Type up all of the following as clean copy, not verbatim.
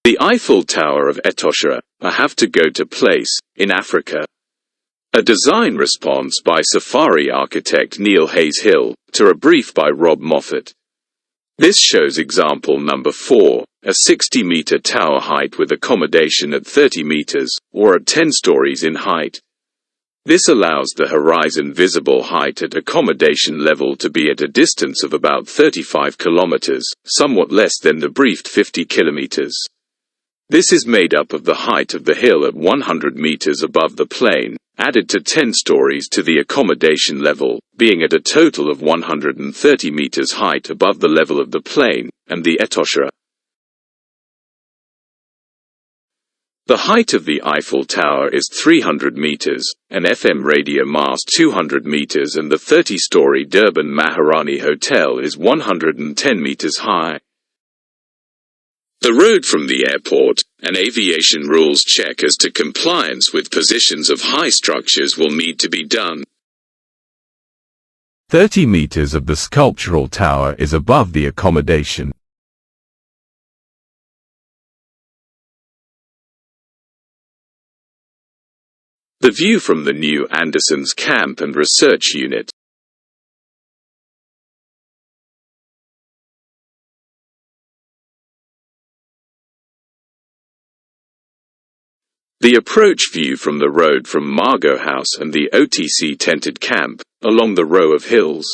The Eiffel Tower of Etosha, a have-to-go-to place, in Africa. A design response by Safari architect Neil Hayes-Hill, to a brief by Rob Moffat. This shows example number 4, a 60-meter tower height with accommodation at 30 meters, or at 10 stories in height. This allows the horizon visible height at accommodation level to be at a distance of about 35 kilometers, somewhat less than the briefed 50 kilometers. This is made up of the height of the hill at 100 meters above the plain, added to 10 stories to the accommodation level, being at a total of 130 meters height above the level of the plain, and the Etosha. The height of the Eiffel Tower is 300 meters, an FM radio mast 200 meters, and the 30-story Durban Maharani Hotel is 110 meters high. The road from the airport, an aviation rules check as to compliance with positions of high structures will need to be done. 30 meters of the sculptural tower is above the accommodation. The view from the new Anderson's Camp and Research Unit. The approach view from the road from Margot House and the OTC tented camp, along the row of hills.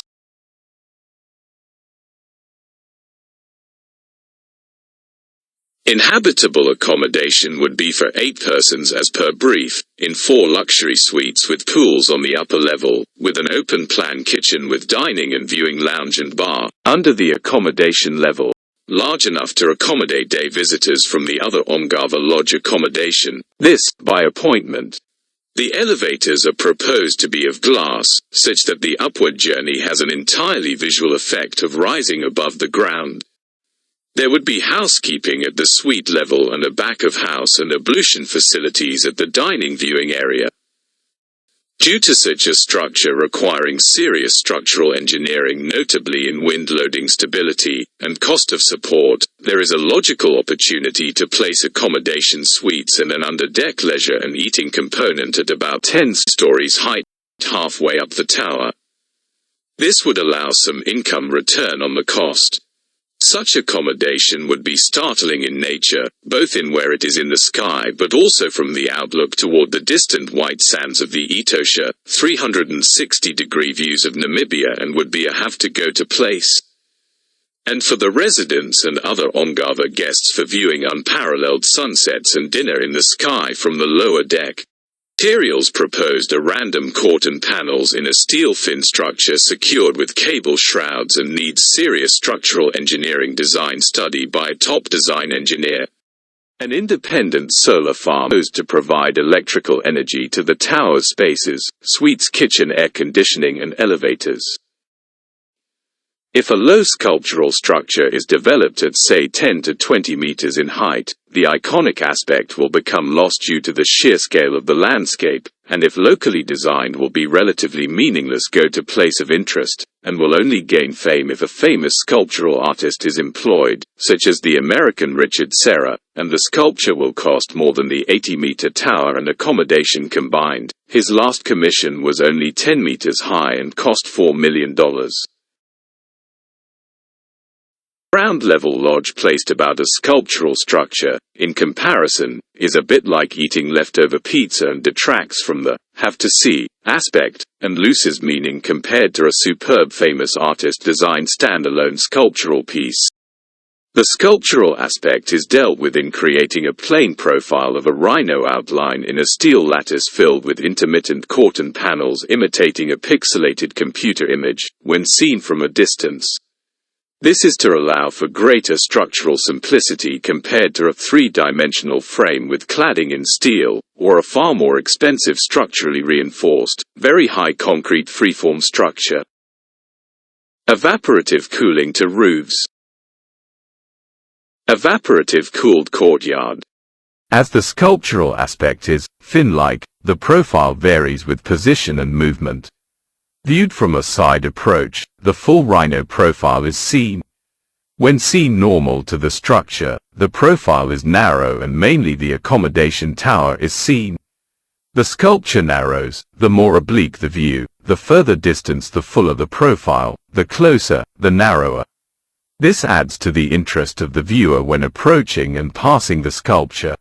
Inhabitable accommodation would be for 8 persons as per brief, in 4 luxury suites with pools on the upper level, with an open-plan kitchen with dining and viewing lounge and bar, under the accommodation level, large enough to accommodate day visitors from the other Omgava Lodge accommodation, this, by appointment. The elevators are proposed to be of glass, such that the upward journey has an entirely visual effect of rising above the ground. There would be housekeeping at the suite level and a back-of-house and ablution facilities at the dining viewing area. Due to such a structure requiring serious structural engineering, notably in wind loading stability and cost of support, there is a logical opportunity to place accommodation suites and an under-deck leisure and eating component at about 10 stories height, halfway up the tower. This would allow some income return on the cost. Such accommodation would be startling in nature, both in where it is in the sky but also from the outlook toward the distant white sands of the Etosha, 360-degree views of Namibia, and would be a have-to-go-to place. And for the residents and other Omgava guests for viewing unparalleled sunsets and dinner in the sky from the lower deck. Materials proposed are random corten panels in a steel fin structure secured with cable shrouds and needs serious structural engineering design study by a top design engineer. An independent solar farm proposed to provide electrical energy to the tower's spaces, suites, kitchen, air conditioning and elevators. If a low sculptural structure is developed at say 10 to 20 meters in height, the iconic aspect will become lost due to the sheer scale of the landscape, and if locally designed will be relatively meaningless go-to place of interest, and will only gain fame if a famous sculptural artist is employed, such as the American Richard Serra, and the sculpture will cost more than the 80-meter tower and accommodation combined. His last commission was only 10 meters high and cost $4 million. Ground-level lodge placed about a sculptural structure, in comparison, is a bit like eating leftover pizza and detracts from the have-to-see aspect, and loses meaning compared to a superb famous artist-designed standalone sculptural piece. The sculptural aspect is dealt with in creating a plane profile of a rhino outline in a steel lattice filled with intermittent corten panels imitating a pixelated computer image, when seen from a distance. This is to allow for greater structural simplicity compared to a 3-dimensional frame with cladding in steel, or a far more expensive structurally reinforced, very high concrete freeform structure. Evaporative cooling to roofs. Evaporative cooled courtyard. As the sculptural aspect is fin-like, the profile varies with position and movement. Viewed from a side approach, the full rhino profile is seen. When seen normal to the structure, the profile is narrow and mainly the accommodation tower is seen. The sculpture narrows, the more oblique the view, the further distance the fuller the profile, the closer, the narrower. This adds to the interest of the viewer when approaching and passing the sculpture.